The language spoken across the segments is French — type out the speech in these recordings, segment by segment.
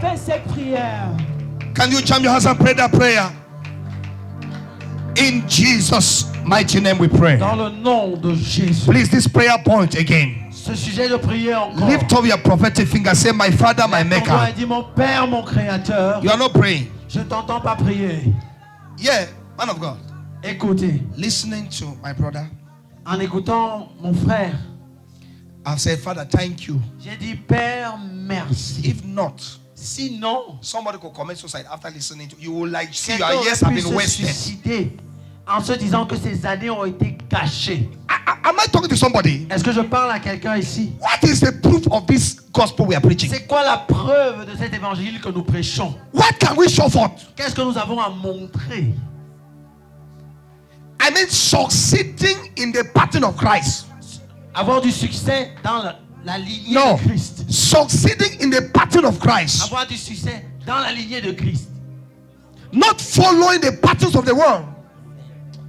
Fais cette prière. Can you jam your hands and pray that prayer? In Jesus' mighty name we pray. Dans le nom de Jésus. Please, this prayer point again. Ce sujet de prière encore. Lift up your prophetic finger. Say, my Father, my Maker. On dit, mon Père, mon Créateur. You are not praying. Je ne t'entends pas prier. Yeah, man of God. Écoutez. Listening to my brother. En écoutant mon frère. I've said, Father, thank you. J'ai dit, Père, merci. If not, sinon, somebody could commit suicide after listening to you. Will like see your years have been wasted. En se disant que ces années ont été gâchées. Am I talking to somebody? Est-ce que je parle à quelqu'un ici? What is the proof of this gospel we are preaching? C'est quoi la preuve de cet évangile que nous prêchons? What can we show forth? Qu'est-ce que nous avons à montrer? I mean, succeeding in the pattern of Christ. Avoir du succès dans la lignée de Christ. Succeeding in the pattern of Christ. Avoir du succès dans la lignée de Christ. Not following the patterns of the world.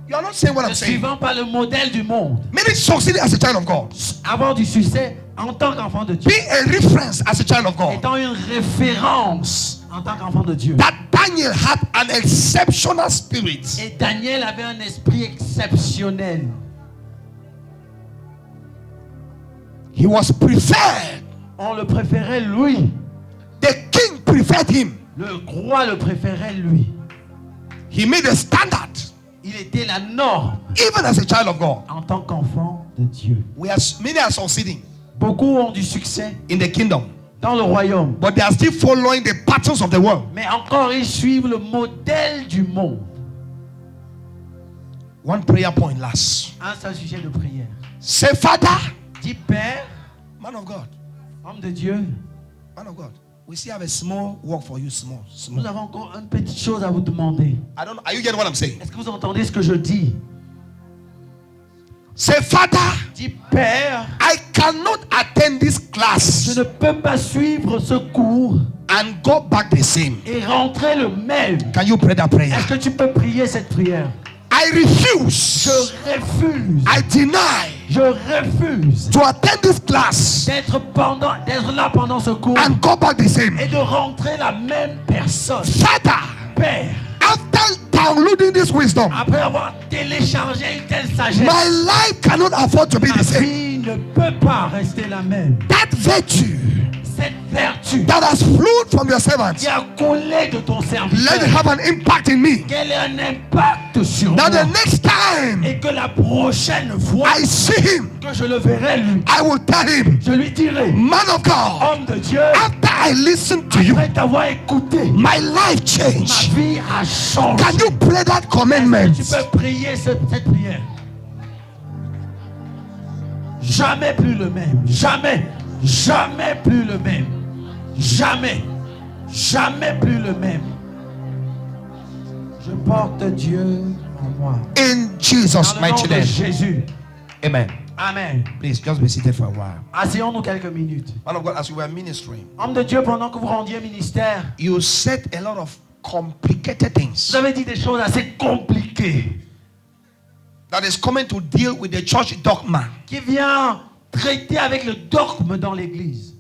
You are not saying what I'm saying. Ne suivant pas le modèle du monde. Meaning succeeding as a child of God. Avoir du succès en tant qu'enfant de Dieu. Be a reference as a child of God. Étant une référence en tant qu'enfant de Dieu. That Daniel had an exceptional spirit. Et Daniel avait un esprit exceptionnel. He was preferred. On le préférait lui. The king preferred him. Le roi le préférait lui. He made a standard. Il était la norme. Even as a child of God. En tant qu'enfant de Dieu. Many are succeeding. Beaucoup ont du succès. In the kingdom. Dans le royaume. But they are still following the patterns of the world. Mais encore ils suivent le modèle du monde. One prayer point last. Un seul sujet de prière. Say, Father. Dis Père. Man of God. Homme de Dieu. Man of God. We still have a small work for you. Small. Nous avons encore une petite chose à vous demander. I don't know. Are you getting what I'm saying? Est-ce que vous entendez ce que je dis? Say, Father. Dis Père. I cannot attend this class. Je ne peux pas suivre ce cours. And go back the same. Et rentrer le même. Can you pray that prayer? Est-ce que tu peux prier cette prière? I refuse. Je refuse. I deny. Je refuse. To attend this class. D'être là pendant ce cours. And go back the same. Et de rentrer la même personne. Father. Père. After downloading this wisdom. Après avoir téléchargé une telle sagesse. My life cannot afford to be the same. Ma vie ne peut pas rester la même. That virtue. Cette vertu that has flowed from your servants, qui a coulé de ton serviteur, let it have an impact in me. Qu'elle ait un impact sur moi. That the next time et que la prochaine fois I see him, que je le verrai lui, I will tell him, je lui dirai, man of God, homme de Dieu, after I listen to you, après t'avoir écouté, my life changed. Ma vie a changé. Can you pray that commandment? Tu peux prier cette prière. Jamais plus le même. Jamais. Jamais plus le même. Jamais. Jamais plus le même. Je porte Dieu en moi. In Jesus' mighty name. Jésus. Amen. Amen. Please just be seated for a while. Asseyons-nous quelques minutes. Man of God, as you were ministering, homme de Dieu, pendant que vous rendiez ministère, you said a lot of complicated things. Vous avez dit des choses assez compliquées. That is coming to deal with the church dogma. Qui vient traiter avec le dogme dans l'église.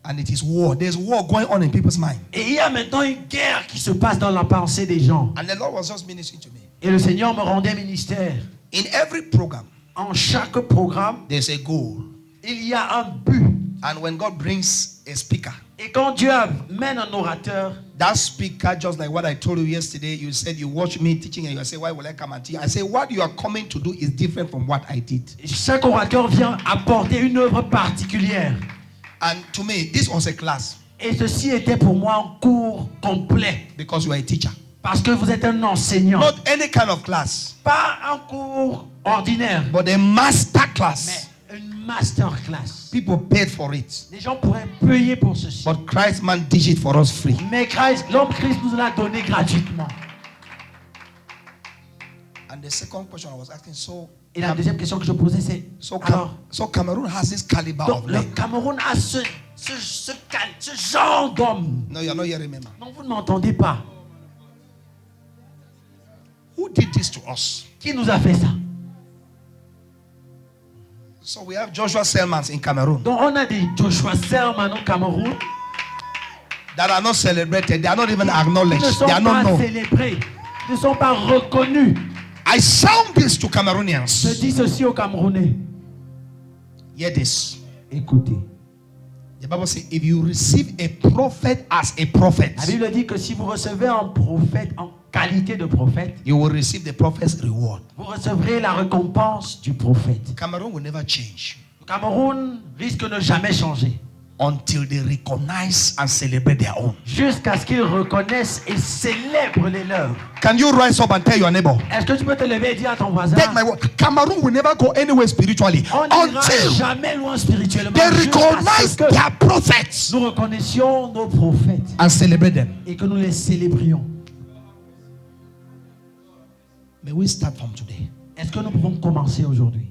And it is war. There's war going on in people's mind. Et il y a maintenant une guerre qui se passe dans la pensée des gens. And the Lord was just ministering to me. Et le Seigneur me rendait ministère. In every program, en chaque programme, there's a goal. Il y a un but. And when God brings a speaker, et quand Dieu amène un orateur, that speaker, just like what I told you yesterday, you said you watch me teaching and you say, why will I come and teach? I say, what you are coming to do is different from what I did. Chaque orateur vient apporter une œuvre particulière. And to me, this was a class. Et ceci était pour moi un cours complet. Because you are a teacher. Parce que vous êtes un enseignant. Not any kind of class. Pas un cours ordinaire. But a master class. Mais une master class. People paid for it. Les gens pourraient payer pour ceci. But Christ man did it for us free. Mais l'homme Christ nous l'a donné gratuitement. And the second question I was asking, et la deuxième question que je posais, c'est so Cameroon has this caliber donc, of le Cameroun a ce genre d'homme. No, you're not hearing me. Non, vous ne m'entendez pas. Who did this to us? Qui nous a fait ça? So we have Joshua Selmans in Cameroon. Donc on a des Joshua Selmans au Cameroun. that are not celebrated, they are not even Ils ne acknowledged, sont they are not pas known. célébrés, ils ne sont pas reconnus. I sound this to Je Cameroonians. dis ceci aux Camerounais. Hear this. Écoutez. The Bible says, if you receive a prophet as a prophet, La Bible dit que si vous recevez un prophète en qualité de prophète, you will receive the prophet's reward. vous recevrez la récompense du prophète. Cameroon will never change Le Cameroun risque de ne jamais changer until they recognize and celebrate their own. jusqu'à ce qu'ils reconnaissent et célèbrent les leurs. Can you rise up and tell your neighbor? Est-ce que tu peux te lever et dire à ton voisin, Take my word. Cameroon will never go anywhere spiritually on n'ira until jamais loin spirituellement they jusqu'à recognize ce que their prophets nous reconnaissions nos prophètes and celebrate them. et que nous les célébrions. May we start from today. Est-ce que nous pouvons commencer aujourd'hui?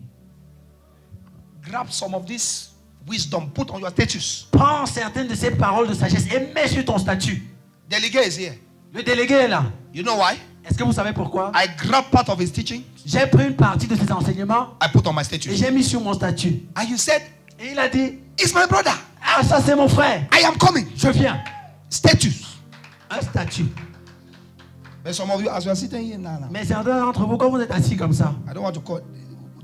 Grab some of this wisdom, put on your status. Prends certaines de ces paroles de sagesse et mets sur ton statut. Delegate is here. Le délégué est là. You know why? Est-ce que vous savez pourquoi? I grabbed part of his teaching, J'ai pris une partie de ses enseignements I put on my et status. j'ai mis sur mon statut. And you said, Et il a dit, it's my brother. ah, ça c'est mon frère. I am coming. Je viens. Status. Un statut. But some of you, as you are sitting here now, Mais certains d'entre vous, quand vous êtes assis comme ça, I don't want to call.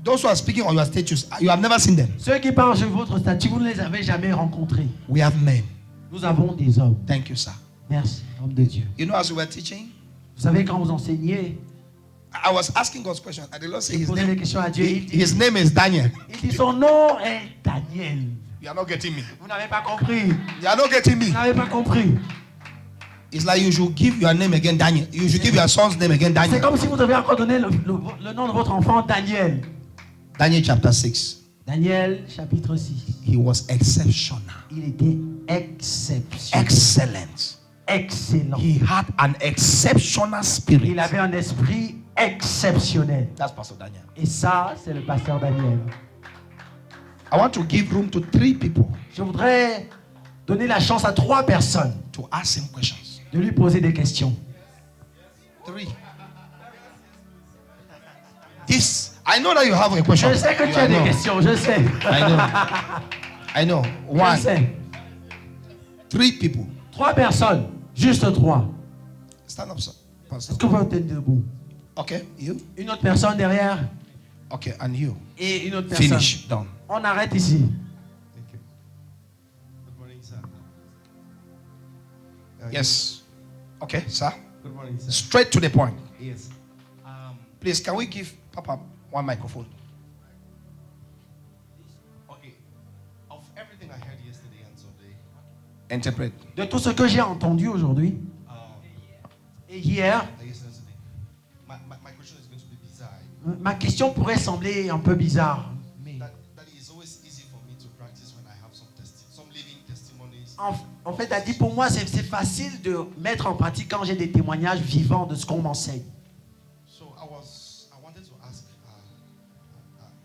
Those who are speaking on your status, you have never seen them. ceux qui parlent sur votre statut, vous ne les avez jamais rencontrés. We have men. Nous avons des hommes. Thank you, sir. Merci, homme de Dieu. You know, as we were teaching, Vous savez, quand vous enseignez, I was asking God's question, and the Lord said vous his posez des name, questions à Dieu. his name is Daniel. Il dit son nom est Daniel. You are not getting me. Vous n'avez pas compris. You are not getting Vous me. n'avez pas compris. It's like you should give your name again, Daniel. You should give your son's name again, C'est Daniel. comme si vous deviez encore donner le nom de votre enfant, Daniel. Daniel chapter 6. Daniel, chapitre 6. He was exceptional. Il était exceptionnel. Excellent. Excellent. He had an exceptional spirit. Il avait un esprit exceptionnel. That's Pastor Daniel. Et ça, c'est le pasteur Daniel. I want to give room to 3 people Je voudrais donner la chance à 3 personnes to ask him questions. de lui poser des questions. 3. This, I know that you have a question. Je sais que tu as des questions, je sais. I know. Je 1, sais. 3 people. 3 personnes, juste 3. Stand up, sir. Pastor. Est-ce que vous pouvez tenir debout? Okay, you. Une autre personne derrière Okay, and you. et une autre personne. Finish. Done. On arrête ici. Thank you. Good morning, sir. Yes. Okay, sir. Good morning, sir. Straight to the point. Yes. Please, can we give Papa one microphone? Okay. Of everything I heard yesterday and Sunday, Interpret. De tout ce que j'ai entendu aujourd'hui et hier, yesterday, my question is going to be bizarre. ma question pourrait sembler un peu bizarre. Mais That is always easy for me to practice when I have some living testimonies. en fait, elle dit pour moi, c'est facile de mettre en pratique quand j'ai des témoignages vivants de ce qu'on m'enseigne. So I wanted to ask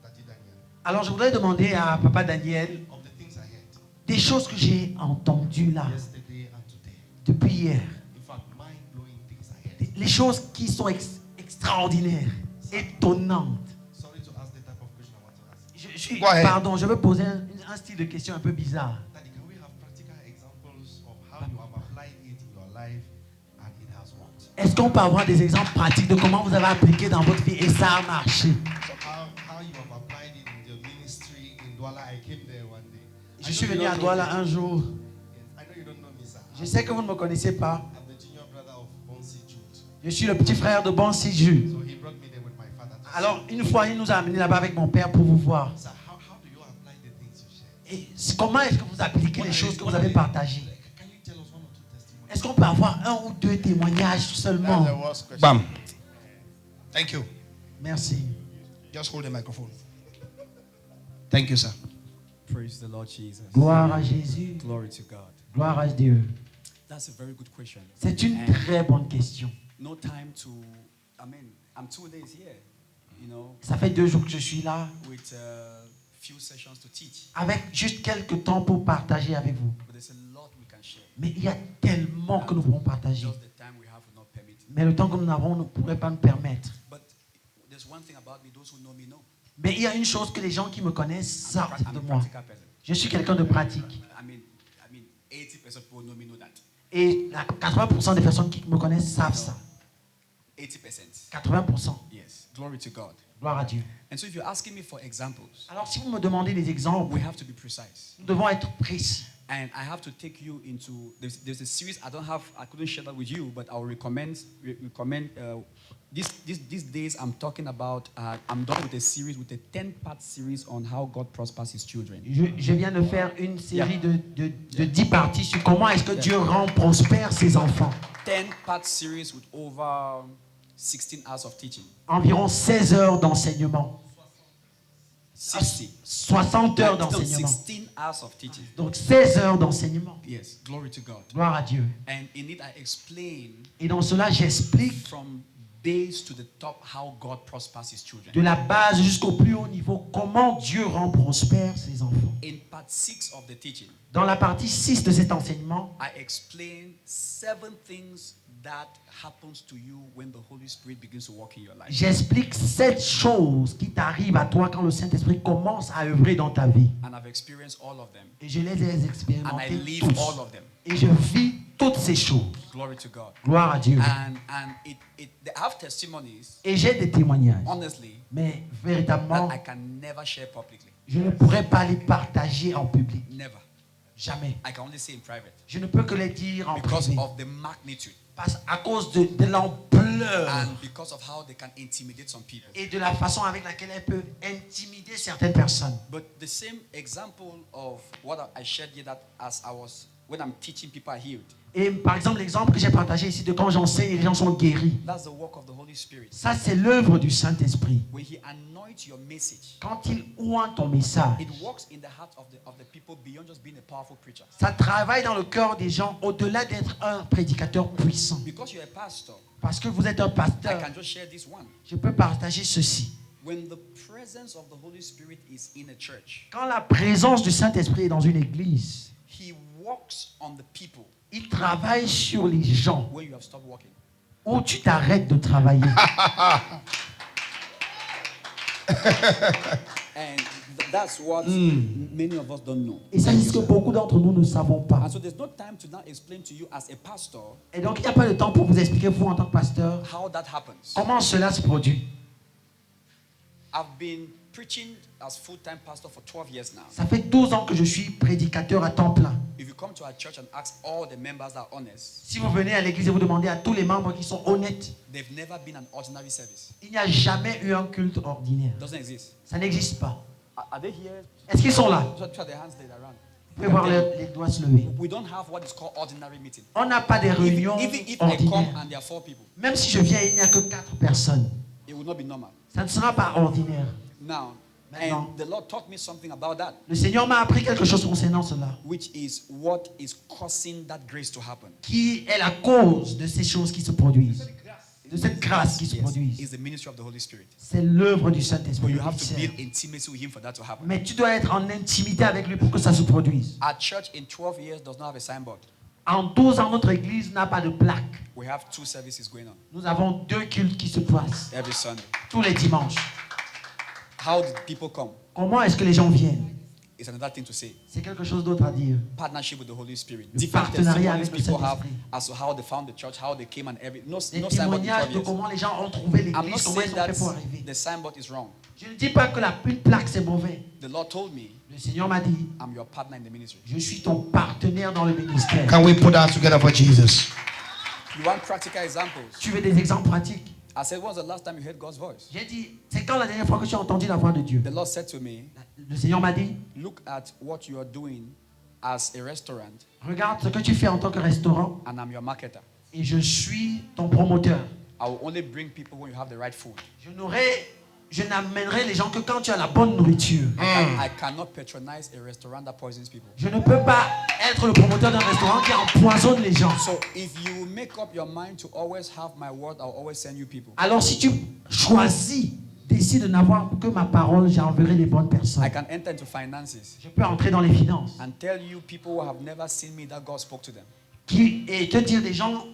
Daddy Daniel Alors je voudrais demander à Papa Daniel of the things I heard des choses que j'ai entendues là yesterday and today. depuis hier. In fact, mind-blowing things I heard. Les choses qui sont extraordinaires, étonnantes. Sorry to ask the type of question I want to ask. Go ahead. Pardon, je veux poser un style de question un peu bizarre. Daddy, can we have practical examples of how you have applied it in your life and it has worked? Est-ce qu'on peut avoir des exemples pratiques de comment vous avez appliqué dans votre vie et ça a marché? So how you have applied it in your ministry in Douala? I came there one day. Je suis venu à Douala un jour. I know you don't know me, sir. Je sais que vous ne me connaissez pas. I'm the junior brother of Bonsi Jude. Je suis le petit frère de Bonsi Jude. So he brought me there with my father. Alors, une fois, il nous a amenés là-bas avec mon père pour vous voir. Sir, how do you apply the things you share? Et comment est-ce que vous appliquez les choses que vous avez partagées? Can you tell us one or two testimonies? Est-ce qu'on peut avoir 1 ou 2 témoignages seulement? Bam. Thank you. Merci. Just hold the microphone. Thank you, sir. Praise the Lord Jesus. Gloire à Jésus. Glory to God. Gloire à Dieu. That's a very good question. C'est une And très bonne question. no time to, I'm 2 days here, Ça fait 2 jours que je suis là, with few sessions to teach. avec juste quelques temps pour partager avec vous. But there's a lot we can share. Mais il y a tellement que nous pouvons partager. Just the time we have will not permit. Mais le temps que nous avons ne pourrait pas nous permettre. But there's one thing about me, those who know me know. Mais il y a une chose que les gens qui me connaissent savent I'm de a moi. practical person. Je suis quelqu'un de pratique. I mean, 80% people know me know that. Et 80% des personnes qui me connaissent savent ça. 80%. 80%. Yes. Glory to God. Gloire à Dieu. And so if you're asking me for examples, Alors si vous me demandez des exemples, we have to be precise. nous devons être précis. And I have to take you into, there's a series I couldn't share that with you, but I'll recommend these days I'm talking about, I'm done with a series, with a 10-part series on how God prospers his children. Je viens de faire une série de 10 parties sur comment est-ce que Dieu rend prospère ses enfants. 10-part series with over 16 hours of teaching. Environ 16 heures d'enseignement. 60 heures No, d'enseignement. 16 hours of teaching. Donc 16 heures d'enseignement. Yes, glory to God. Gloire à Dieu. And in it I explain Et dans cela, j'explique from base to the top how God prospers his children. de la base jusqu'au plus haut niveau comment Dieu rend prospère ses enfants. In part 6 of the teaching, Dans la partie 6 de cet enseignement, I explain 7 things that happens to you when the Holy Spirit begins to work in your life. j'explique 7 choses qui t'arrivent à toi quand le Saint-Esprit commence à œuvrer dans ta vie. And I've experienced all of them. Et je les ai And I expérimentées live tous. all of them. Et je vis toutes ces choses. Glory to God. Gloire à Dieu. And I have testimonies, Et j'ai des témoignages. honestly, Mais that véritablement, I can never share publicly. je ne pourrais pas les partager en public. Never. Jamais. I can only say in private. Je ne peux que les dire en Because privé. of the magnitude À cause de l'ampleur and because of how they can intimidate some people. et de la façon avec laquelle elles peuvent intimider certaines personnes. But the same example of what I shared here, that when I'm teaching, people are healed. Et par exemple, l'exemple que j'ai partagé ici de quand j'enseigne, les gens sont guéris. That's the work of the Holy Spirit. Ça, c'est l'œuvre du Saint-Esprit. When He anoints your message, Quand il oint ton message, it works in the heart of the people beyond just being a powerful preacher. ça travaille dans le cœur des gens au-delà d'être un prédicateur puissant. Because you're a pastor, Parce que vous êtes un I pasteur, can just share this one. je peux partager ceci. When the presence of the Holy Spirit is in a church, Quand la présence du Saint-Esprit est dans une église, He works on the people il travaille sur les gens when you have stopped working. où tu t'arrêtes de travailler. And that's what many of us don't know. Et ça, c'est ce que beaucoup d'entre nous ne savons pas. And so there's no time to now explain to you as a pastor Et donc, il n'y a pas de temps pour vous expliquer, vous, en tant que pasteur, how that happens. comment cela se produit. I've been preaching as full-time pastor for 12 years now. Ça fait 12 ans que je suis prédicateur à temps plein. If you come to our church and ask all the members that are honest, Si vous venez à l'église et vous demandez à tous les membres qui sont honnêtes, they've never been an ordinary service. il n'y a jamais eu un culte ordinaire. It doesn't exist. Ça n'existe pas. Are they here? Est-ce qu'ils sont là? Try their hands there around. Vous pouvez voir les doigts se lever. We don't have what is called ordinary meeting. On n'a pas des réunions Even if I come ordinaires. and there are 4 people, Même si je viens et il n'y a que 4 personnes, it will not be normal. ça ne sera pas ordinaire. Now, Maintenant. and the Lord taught me something about that, Le Seigneur m'a appris quelque chose concernant cela, which is what is causing that grace to happen. qui est la cause de ces choses qui se produisent, de cette grâce qui se Yes, produit. is the ministry of the Holy Spirit. C'est l'œuvre du But Saint-Esprit. you le have to ministère. build intimacy with Him for that to happen. Mais tu dois être en intimité avec lui pour que ça se produise. Our church in 12 years does not have a signboard. En 12 ans, notre église n'a pas de plaque. We have 2 services going on Nous avons 2 cultes qui se passent every Sunday. tous les dimanches. How did people come? Comment est-ce que les gens viennent? It's another thing to say. C'est quelque chose d'autre à dire. Partnership with the Holy Spirit. Le Different partenariat testimonies avec le people have Saint-Esprit. as to how they found the church, how they came and everything. No Des signboard in 12 témoignages de years. comment les gens ont trouvé I'm not l'église, comment ils saying ont that fait pour arriver. the signboard is wrong. Je ne dis pas que une plaque c'est mauvais. The Lord told me, Le Seigneur m'a dit, I'm your partner in the ministry. je suis ton partenaire dans le ministère. Can we put our hands together for Jesus? You want practical examples? Tu veux des exemples pratiques? I said, when was the last time you heard God's voice? J'ai dit, c'est quand la dernière fois que tu as entendu la voix de Dieu? The Lord said to me, Le Seigneur m'a dit, look at what you are doing as a restaurant, regarde ce que tu fais en tant que restaurant and I'm your marketer. et je suis ton promoteur. I will only bring people when you have the right food. Je n'amènerai les gens que quand tu as la bonne nourriture. I cannot patronize a restaurant that poisons people. Je ne peux pas être le promoteur d'un restaurant qui empoisonne les gens. So if you make up your mind to always have my word, I'll always send you people. Alors si tu choisis, décides de n'avoir que ma parole, j'enverrai les bonnes I personnes. can enter into finances Je peux entrer dans les finances and tell you people who have never seen me that God spoke to them. et te dire des gens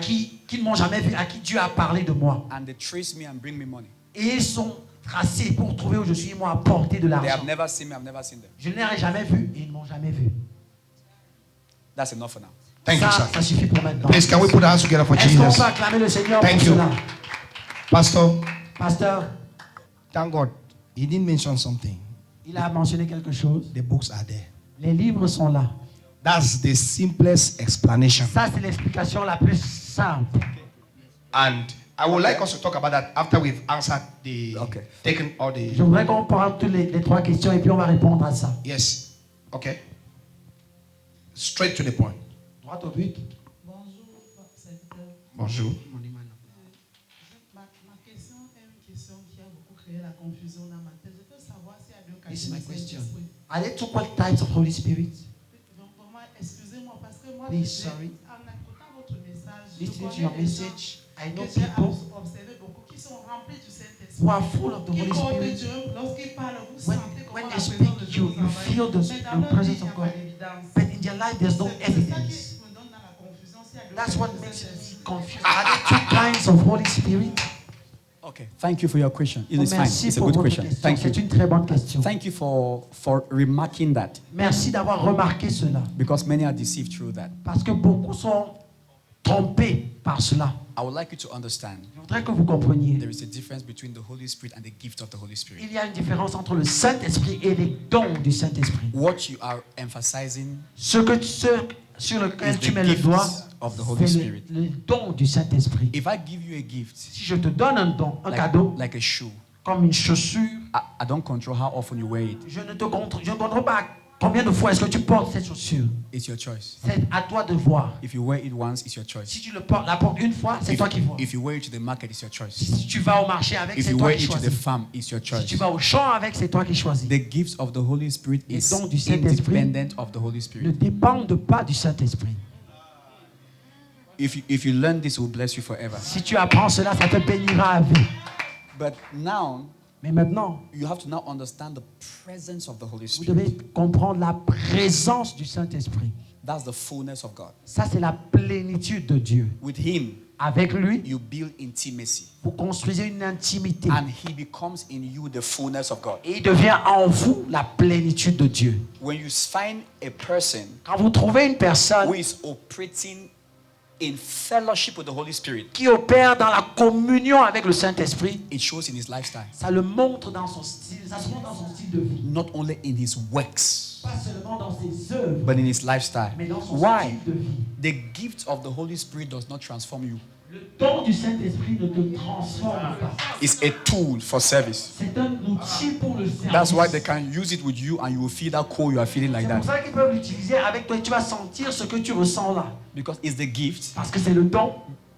qui ne m'ont jamais vu, à qui Dieu a parlé de moi. And they trace me and bring me money. Et ils sont tracés pour trouver où je suis, ils m'ont apporté de They have l'argent. never seen me, I've never seen them. Je ne les ai jamais vus et ils ne m'ont jamais vu. That's enough for now. Thank you, sir. Ça suffit pour maintenant. Please, can we put our hands together for Est-ce qu'on Jesus? peut acclamer le Seigneur Thank pour you. cela? Pastor, Pasteur, thank God. He didn't mention something. il a mentionné quelque chose. The books are there. Les livres sont là. That's the simplest explanation. Ça, c'est l'explication la plus simple. And I would like us to talk about that after we've answered the taken all the. Je voudrais qu'on parle toutes les trois questions et puis on va répondre à ça. Yes. Okay. Straight to the point. Droit au but. Bonjour, serviteur. Bonjour. Ma question est une question qui a beaucoup créé la confusion dans ma tête. Je veux savoir s'il y a deux This is my catégories de question. Saint-Esprit. Are there two types of Holy Spirit? Donc, vraiment, excusez-moi, parce que moi, Please, j'ai- sorry. en écoutant votre message, je Listening to connais your des gens message, I know que j'ai people observé beaucoup qui sont remplis du Saint-Esprit. who are full of the Qui Holy portent Spirit. Dieu, lorsqu'ils parlent, vous When- sentez comment when la they présence speak, de Dieu you vous envahit. feel the Mais dans leur vie, presence il n'y a of pas God. d'évidence. But in their life, there's no C'est ça evidence. qui me donne dans la confusion. S'il y a deux That's types what de makes me Saint-Esprit. confused. Are there two kinds of Holy Spirit? Okay, thank you for your question. It is fine. Merci It's a pour good votre question. question. Thank C'est you. une très bonne question. Thank you for remarking that, Merci d'avoir remarqué cela. because many are deceived through that. Parce que beaucoup sont trompés par cela. I would like you to understand Je voudrais que vous compreniez. there is a difference between the Holy Spirit and the gift of the Holy Spirit. Il y a une différence entre le Saint-Esprit et les dons du Saint-Esprit. What you are emphasizing Ce sur lequel is tu the mets le gifts doigt, of the Holy c'est Spirit. le don du Saint-Esprit. If I give you a gift, Si je te donne un don, un cadeau, like a shoe, comme une chaussure, I don't control how often you wear it. je ne contrôle pas combien de fois est-ce que tu portes cette chaussure. It's your choice. C'est à toi de voir. If you wear it once, it's your Si choice. tu la portes une fois, c'est toi qui vois. If you wear it to the market, it's your choice. Si tu vas au marché avec, If c'est you toi wear qui it to the choisis. farm, it's your Si choice. tu vas au champ avec, c'est toi qui choisis. The gifts of the Holy Spirit Les is dons du Saint-Esprit independent of the Holy Ne Spirit. dépendent pas du Saint-Esprit. If you learn this, it will bless you forever. Si tu apprends cela, ça te bénira à vie. But now, Mais maintenant, you have to now understand the presence of the Holy vous devez Spirit. comprendre la présence du Saint-Esprit. That's the fullness of God. Ça, c'est la plénitude de Dieu. With Him, Avec lui, you build intimacy. vous construisez une intimité. And He becomes in you the fullness of God. Et il devient en vous la plénitude de Dieu. When you find a person Quand vous trouvez une personne who is operating in fellowship with the Holy Spirit, qui opère dans la communion avec le Saint-Esprit, it shows in his lifestyle, ça le montre dans son style, ça se montre dans son style de vie. not only in his works, Pas seulement dans ses œuvres, but in his lifestyle. mais dans son Why? style de vie. The gift of the Holy Spirit does not transform you. Le don du Saint-Esprit ne te transforme pas. It's a tool for service. C'est un outil pour le service. That's why they can use it with you and you will feel that cold you are feeling like C'est pour that. ça qu'ils peuvent l'utiliser avec toi et tu vas sentir ce que tu ressens là. Because it's the gift. Parce que c'est le don.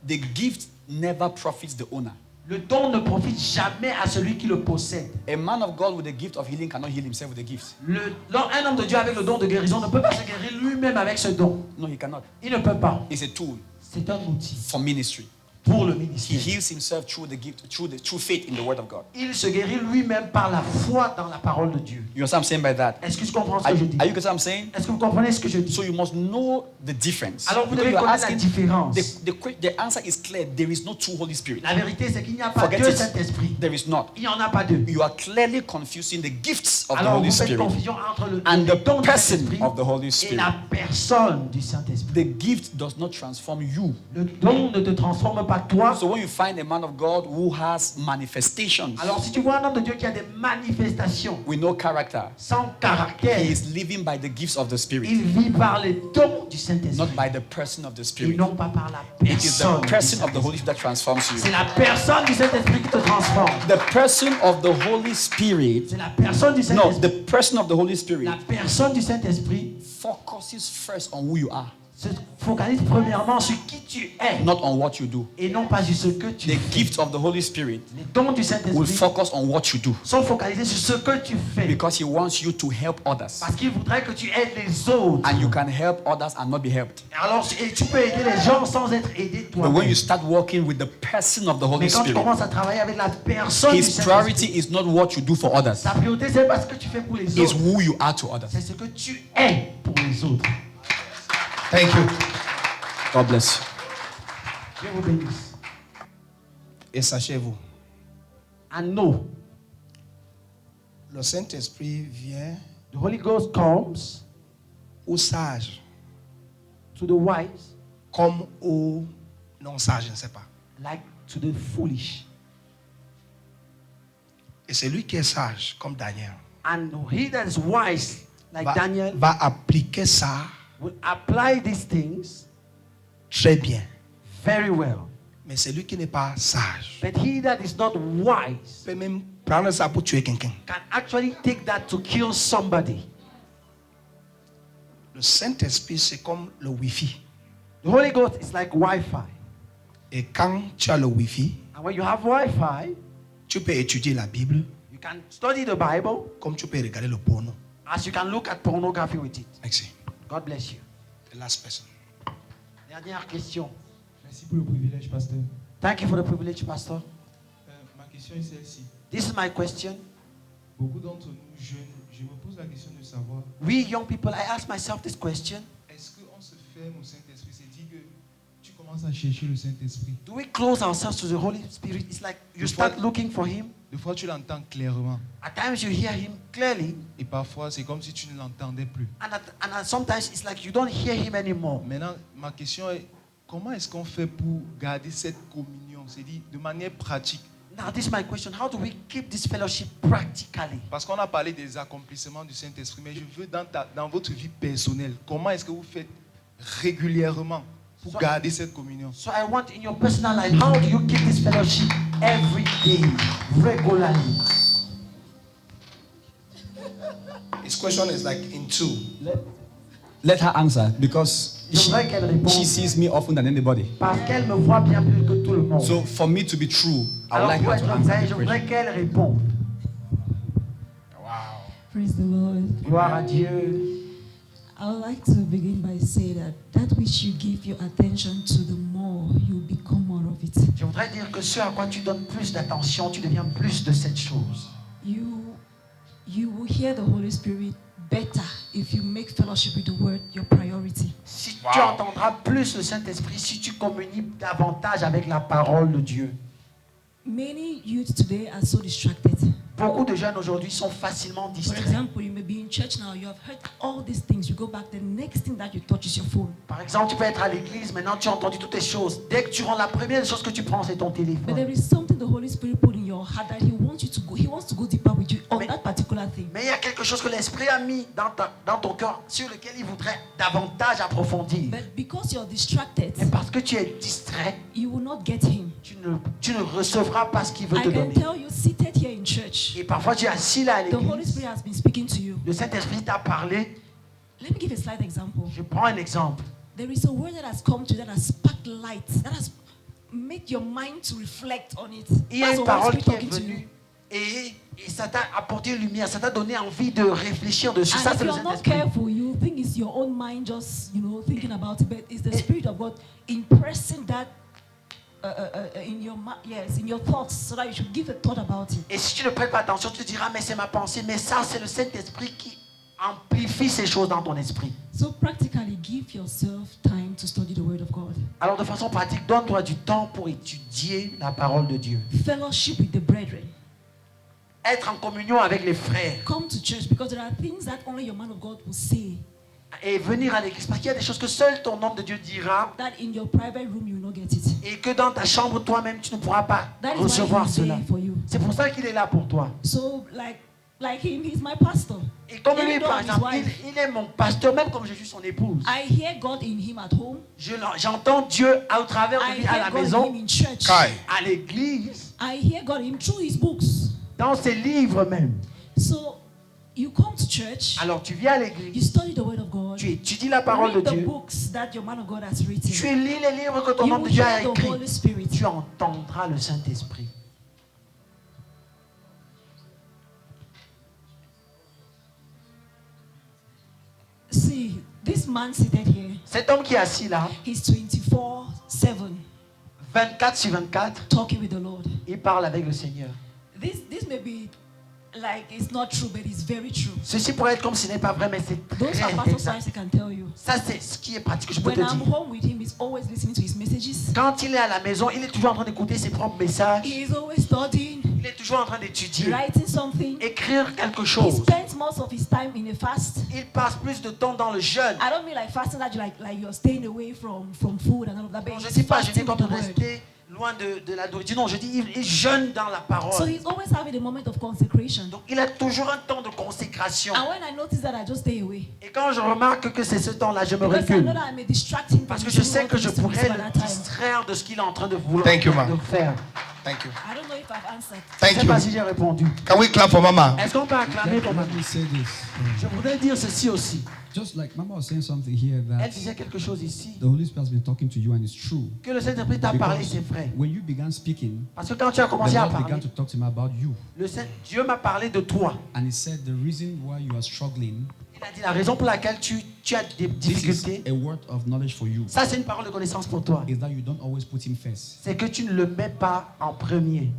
The gift never profits the owner. Le don ne profite jamais à celui qui le possède. A man of God with the gift of healing cannot heal himself with the gift. Un homme de Dieu avec le don de guérison ne peut pas se guérir lui-même avec ce don. No, he cannot. Il ne peut pas. It's a tool C'est un outil for ministry. pour le He ministère. heals himself through the gift, through faith in the word of God. Il se guérit lui-même par la foi dans la parole de Dieu. You understand what I'm saying by that? Est-ce que tu comprends ce Are, que je dis? are you getting what I'm saying? Est-ce que vous comprenez ce que je dis? So you must know the difference. Alors vous Because devez you are connaître la asking- différence. the answer is clear. There is no two Holy Spirit. La vérité, c'est qu'il n'y a pas Forget deux it. Saint-Esprit. There is not. Il n'y en a pas deux. You are clearly confusing the gifts of the Alors Holy vous faites Spirit confusion entre le and the don du person Saint-Esprit of the Holy et Spirit. la personne du Saint-Esprit. The gift does not transform you. Le don ne te transforme pas toi. So when you find a man of God who has manifestations Alors si tu vois un homme de Dieu qui a des manifestations with no character, sans caractère, he is living by the gifts of the Spirit, il vit par les dons du not Saint-Esprit by the person of the et Spirit. non pas par la It is personne. the du person of the Saint-Esprit. Holy Spirit that transforms C'est you. la personne du Saint-Esprit qui te transforme. The person of the Holy Spirit, C'est la personne du no, Saint-Esprit. the person of the Holy Spirit La personne du Saint-Esprit focuses first on who you are, se focalise premièrement sur qui tu es not on what you do. et non pas sur ce que tu The fais. gift of the Holy Spirit Les dons du will Saint-Esprit focus on what you do sont focalisés sur ce que tu fais. because he wants you to help others. Parce qu'il voudrait que tu aides les autres. And you can help others and not be helped. Alors, et tu peux aider les gens sans être aidé But when toi-même. you start working with the person of the Holy Mais quand tu Spirit, commences à travailler avec la personne du his priority Saint-Esprit, is not what you do for others, ta priorité c'est pas ce que tu fais pour les it's autres. who you are to others. C'est ce que tu es pour les autres. Thank you. God bless you. Dieu vous bénisse. Et sachez-vous, And know, le Saint-Esprit vient the Holy Ghost comes aux sages to the wise, comme aux non-sages, je ne sais pas. like to the foolish. Et celui qui est sage, comme Daniel, And he that is wise, like va, Daniel, va appliquer ça will apply these things très bien. very well. Mais celui qui n'est pas sage But he that is not wise peut même prendre ça pour tuer quelqu'un. can actually take that to kill somebody. Le Saint-Esprit, c'est comme le Wi-Fi. The Holy Ghost is like Wi-Fi. Et quand tu as le Wi-Fi, And when you have Wi-Fi, tu peux étudier la Bible you can study the Bible comme tu peux regarder le porno. as you can look at pornography with it. Merci. God bless you. The last person. Dernière question. Merci pour le privilège, pasteur. Thank you for the privilege, Pastor. Ma question est celle-ci. This is my question. Beaucoup d'entre nous jeunes, je me pose la question de savoir, We young people, I ask myself this question. est-ce qu'on se ferme au Saint-Esprit? C'est-à-dire que tu commences à chercher le Saint-Esprit. Do we close ourselves to the Holy Spirit? It's like you start looking for Him. Des fois, tu l'entends clairement. At times you hear Him clearly, Et parfois, c'est comme si tu ne l'entendais plus. and sometimes it's like you don't hear Him anymore. Maintenant, ma question est, comment est-ce qu'on fait pour garder cette communion? C'est-à-dire, de manière pratique. Now, this is my question. How do we keep this fellowship practically? Parce qu'on a parlé des accomplissements du Saint-Esprit, mais je veux dans votre vie personnelle, comment est-ce que vous faites régulièrement pour garder cette communion? So I want in your personal life, how do you keep this fellowship every day, regularly? His question is like in two. Let her answer because Je voudrais qu'elle réponde she sees me often than anybody. parce qu'elle me voit bien plus que tout le monde. So for me to be true, I would Alors like pour her être to answer vrai, the je voudrais question. qu'elle réponde. Praise the Lord. Gloire à Dieu. I would like to begin by saying that which you give your attention to, the more you become more of it. Je voudrais dire que ce à quoi tu donnes plus d'attention, tu deviens plus de cette chose. You will hear the Holy Spirit better if you make fellowship with the Word your priority. Si tu entendras plus le Saint-Esprit, si tu communies davantage avec la parole de Dieu. Many youth today are so distracted. Beaucoup de jeunes aujourd'hui sont facilement For distraits. example, you may be in church now, you have heard all these things, you go back, the next thing that you touch is your phone. Par exemple, tu peux être à l'église, maintenant tu as entendu toutes les choses. Dès que tu rentres, la première chose que tu prends, c'est ton But there téléphone. is something the Holy Spirit put in your heart that He wants you to go. He wants to go deeper with you on that particular thing. Mais il y a quelque chose que l'Esprit a mis dans ton cœur sur lequel il voudrait davantage approfondir. But because you're distracted, Mais parce que tu es distrait, you will not get Him. tu ne recevras pas ce qu'il veut I te can donner. tell you, seated here in church, Et parfois tu es assis là à the Holy l'église, Spirit has been speaking to you. le Saint-Esprit t'a parlé. Let me give a slight example. Je prends un exemple. There is a word that has come to you that has sparked light, that has made your mind to reflect on it. Il y a That's une the Holy parole Spirit qui est talking to you. venue et ça t'a apporté une lumière, ça t'a donné envie de réfléchir dessus. Ça, And c'est if le you're not Saint-Esprit. careful, you think it's your own mind just, thinking about it, but it's the Spirit of God impressing that in your thoughts, so that you should give a thought about it. Et si tu ne prêtes pas attention, tu te diras, mais c'est ma pensée. Mais ça, c'est le Saint-Esprit qui amplifie ces choses dans ton esprit. So practically, give yourself time to study the Word of God. Alors, de façon pratique, donne-toi du temps pour étudier la parole de Dieu. Fellowship with the brethren. Être en communion avec les frères. Come to church because there are things that only your man of God will say. Et venir à l'église. Parce qu'il y a des choses que seul ton homme de Dieu dira. That in your private room you will not get it. Et que dans ta chambre, toi-même, tu ne pourras pas That is recevoir why he's cela. there for you. C'est pour ça qu'il est là pour toi. So like him, he's my pastor. Et comme Even lui, though par I'm his exemple, wife, il est mon pasteur, même comme je suis son épouse. I hear God in him at home. J'entends Dieu au travers de I lui à la hear God in maison, him in church. à l'église, I hear God in him through his books. dans ses livres même. So you come to church, Alors tu viens à you l'église, study the word of God, tu étudies la parole de read the Dieu, books that your man of God has written. tu lis les livres que ton You homme de will Dieu a hear the Holy écrits, Spirit. tu entendras le Saint-Esprit. See, this man seated here, Cet homme qui est assis là, he's 24/7 24 sur 24, talking with the Lord. il parle avec le Seigneur. This may be like it's not true, but it's very true. Ceci pourrait être comme ce n'est pas vrai, mais c'est Those are très pastor's exact. wives, I can tell you. Ça, c'est ce qui est pratique, je peux When te I'm dire. home with him, he's always listening to his messages. Quand il est à la maison, il est toujours en train d'écouter ses propres messages. He is always studying. Il est toujours en train d'étudier, writing something. écrire quelque He chose. spends most of his time in a fast. Il passe plus de temps dans le jeûne. I don't mean like fasting that you like you're staying away from food and all of that. But Je ne he's dis pas fasting jeûner comme with the word. rester loin de la nourriture. Non, je dis il jeûne dans la So parole. he's always having a moment of consecration. Donc il a toujours un temps de consécration. And when I notice that, I just stay away. Et quand je remarque que c'est ce temps-là, je me Because I know recule. that I may distract him from Parce que je doing sais what que he je needs to pourrais receive at le that time. distraire de ce qu'il est en train de vouloir Thank you, ma'am. de faire. Thank you. I don't know if I've answered. Je ne Thank sais pas you. si j'ai répondu. Can we clap for Mama? Est-ce qu'on peut acclamer pour ma Let me say this. Je voudrais dire ceci aussi. Just like Mama was saying something here Elle that disait quelque chose ici. the Holy Spirit has been talking to you and it's true. Que le Saint-Esprit t'a parlé, Because c'est vrai. when you began speaking, Parce que quand tu as the commencé à Lord parler, began to talk to me about you. Dieu m'a parlé de toi. And he said the reason why you are struggling, Il a dit la raison pour laquelle tu as des this is difficultés. a word of knowledge for you, Ça, c'est une parole de connaissance pour toi. is that you don't always put him first. C'est que tu ne le mets pas en premier.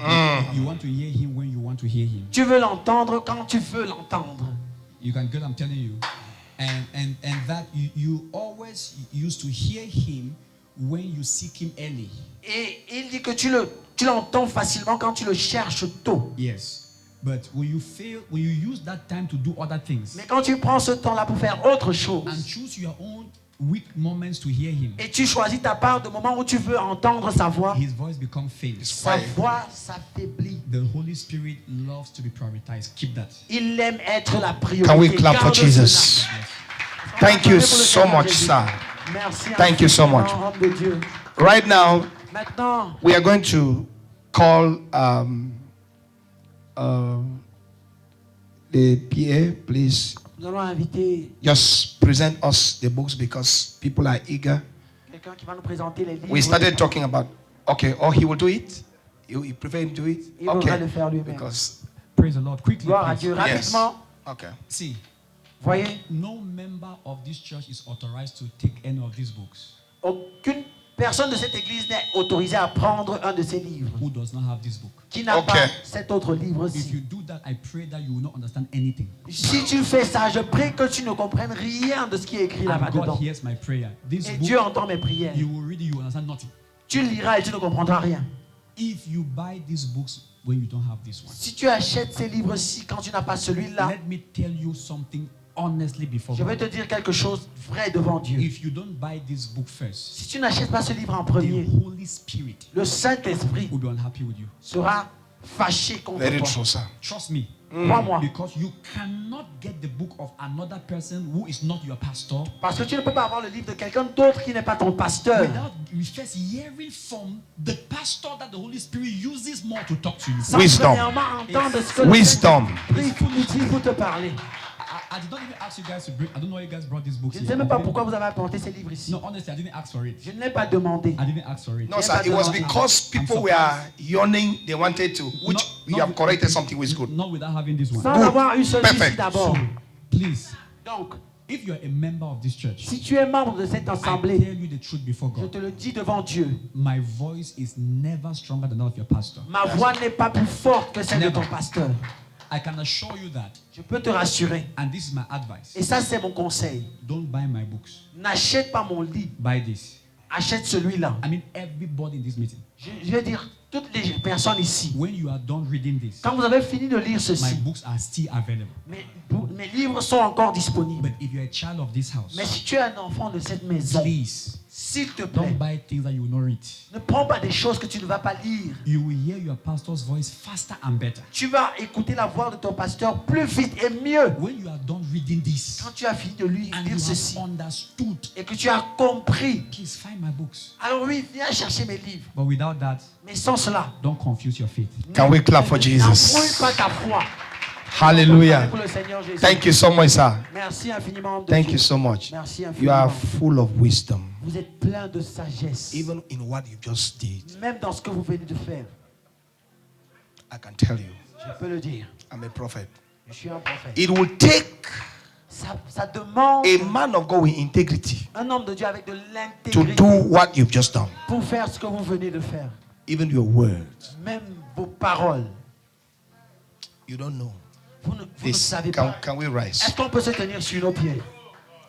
You want to hear him when you want to hear him. Tu veux l'entendre quand tu veux l'entendre. You can get, I'm telling you. And that you always used to hear him when you seek him early. Et il dit que tu l'entends facilement quand tu le cherches tôt. Yes. But when you use that time to do other things Mais quand tu prends ce temps-là pour faire autre chose, and choose your own weak moments to hear him, et tu choisis ta part de moment où tu veux entendre sa voix, his voice becomes faint. sa voix s'affaiblit. The Holy Spirit loves to be prioritized. Keep that. Il aime être la priorité. Can we clap for Garde Jesus? cela. Thank you Acclamez pour le so Seigneur much, Jésus. sir. Merci Thank you so much. infiniment, homme de Dieu. Right now, Maintenant, we are going to call the PA, please. nous allons inviter Just present us the books because people are eager. quelqu'un qui va nous présenter les livres. We started talking about, okay, or he will do it. You prefer him to do it? Il voudra Okay. le faire lui-même. Because, Praise the Lord. Quickly, Gloire à please. Dieu. Yes. Rapidement, okay. See, voyez, no member of this church is authorized to take any of these books aucune personne de cette église n'est autorisée à prendre un de ces livres. who does not have this book. Qui n'a Ok. pas cet autre If livre-ci. you do that, I pray that you will not understand anything. Si tu fais ça, je prie que tu ne comprennes rien de ce qui est écrit là-bas And God dedans. hears my prayer. This Et book, Dieu entend mes prières. you will read it, you will understand nothing. Tu liras et tu ne comprendras rien. If you buy these books when you don't have this one, Si tu achètes ces livres-ci quand tu n'as pas celui-là, let me tell you something honestly before je vais God. te dire quelque chose vrai devant Dieu. If you don't buy this book first, Si tu n'achètes pas ce livre en the premier, Holy Spirit le Saint-Esprit will be unhappy with you. sera fâché contre Very toi. true, sir. Trust me. Crois-moi. Because you cannot get the book of another person who is not your pastor Parce que tu ne peux pas avoir le livre de quelqu'un d'autre qui n'est pas ton pasteur. without first hearing from the pastor that the Holy Spirit uses more to talk to you. Sans Wisdom. premièrement entendre ce que le Wisdom. Saint-Esprit utilise pour te parler. I did not even ask you guys to bring. I don't know why you guys brought these books. Je ne here. sais même I pas didn't- pourquoi vous avez apporté ces livres ici. No, honestly, I didn't ask for it. Je ne l'ai pas demandé. I didn't ask for it. No, sir, it was because people were yawning, they wanted to, which we have corrected something which is good. Not without having this one. Sans avoir eu celui-ci Perfect. d'abord. Please, Donc, if you are a member of this church, si tu es membre de cette I assemblée, tell you the truth before je God. te le dis devant Dieu. My voice is never stronger than that of your pastor. Ma voix n'est pas plus forte que celle de Never. ton pasteur. I can assure you that, Je peux te rassurer. and this is my advice. Et ça, c'est mon conseil. Don't buy my books. N'achète pas mon livre. Buy this. Achète celui-là. I mean, everybody in this meeting. Je vais dire, toutes les personnes ici, When you are done reading this, quand vous avez fini de lire my ceci, books are still available. mes livres sont encore disponibles. But if you're a child of this house, Mais si tu es un enfant de cette maison, please s'il te don't plaît, buy things that you will not read. ne prends pas des choses que tu ne vas pas lire. You will hear your pastor's voice faster and better. Tu vas écouter la voix de ton pasteur plus vite et mieux. When you are done reading this Quand tu as fini de lire and you ceci have understood, et que tu as compris, please find my books. alors oui, viens chercher mes livres. But without that, Mais sans cela, don't confuse your faith. Can we clap for n'embrouille Jesus? pas ta foi. Hallelujah. Pour le Seigneur Jésus. Thank you so much, sir. Merci infiniment de Thank Dieu. you so much. Merci You infiniment. are full of wisdom, Vous êtes plein de sagesse. even in what you just did. Même dans ce que vous venez de faire, I can tell you, je peux le dire. I'm a prophet. Je suis un prophète. It will take Ça demande a man of God with integrity un homme de Dieu avec de to l'intégrité do what you've just done. pour faire ce que vous venez de faire. Even your words, Même vos paroles, you don't know. vous ne This, savez can, pas. can we rise? Est-ce qu'on peut se tenir sur nos pieds?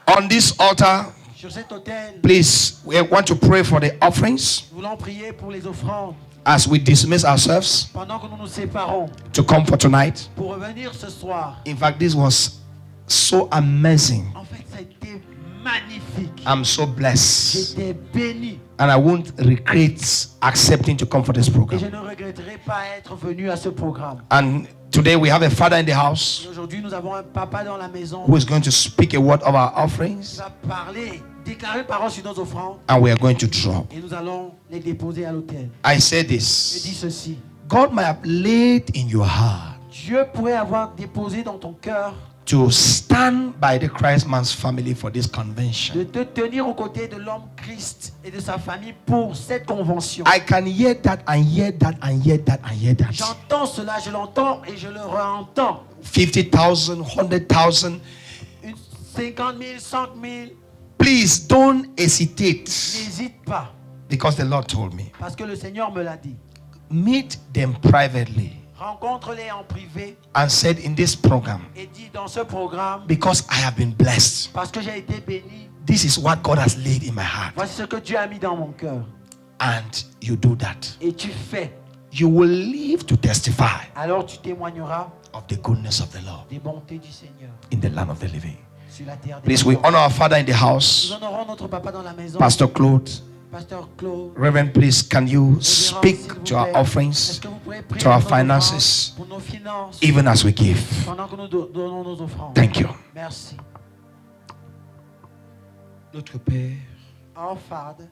On this altar, Sur cet autel, please, we want to pray for the offerings. nous voulons prier pour les offrandes. as we dismiss ourselves pendant que nous nous séparons to come for tonight. pour revenir ce soir, In fact, this was so amazing. en fait, ça a été magnifique. I'm so blessed. J'étais béni And I won't regret accepting to come for this et je program. ne regretterai pas être venu à ce programme. And today we have a father in the house Et aujourd'hui, nous avons un papa dans la maison who is going to speak a word of our qui offerings, va parler, déclarer une parole sur nos offrandes and we are going to drop. et nous allons les déposer à l'autel. I say Je dis this. ceci. God might have laid in your heart Dieu pourrait avoir déposé dans ton cœur to stand by the Christ man's family for this convention. de te tenir aux côtés de l'homme Christ et de sa famille pour cette convention. I can hear that and hear that and hear that and hear that. J'entends cela, je l'entends et je le réentends. 50,000, 100,000. Une 50 000, 100 000, Please don't hesitate, n'hésite pas, because the Lord told me. parce que le Seigneur me l'a dit. Meet them privately Rencontre-les en privé and said in this program, et dis dans ce programme, because I have been blessed. parce que j'ai été béni, This is what God has laid in my heart. voici ce que Dieu a mis dans mon cœur. And you do that. Et tu fais. You will live to testify Alors tu témoigneras of the goodness of the Lord des bontés du Seigneur in the land of the living. sur la terre des Please, we vivants. honor our father in the Nous house, honorons notre papa dans la maison. Pastor Claude. Pasteur Claude. Reverend, please, can you Révérend, s'il speak vous to our plaît. Est-ce offerings, que vous pouvez prier to our pour nos offrandes, finances, pour nos finances, even as we give? pendant que nous donnons nos offrandes. Thank you. Merci. Notre Père, Our Father,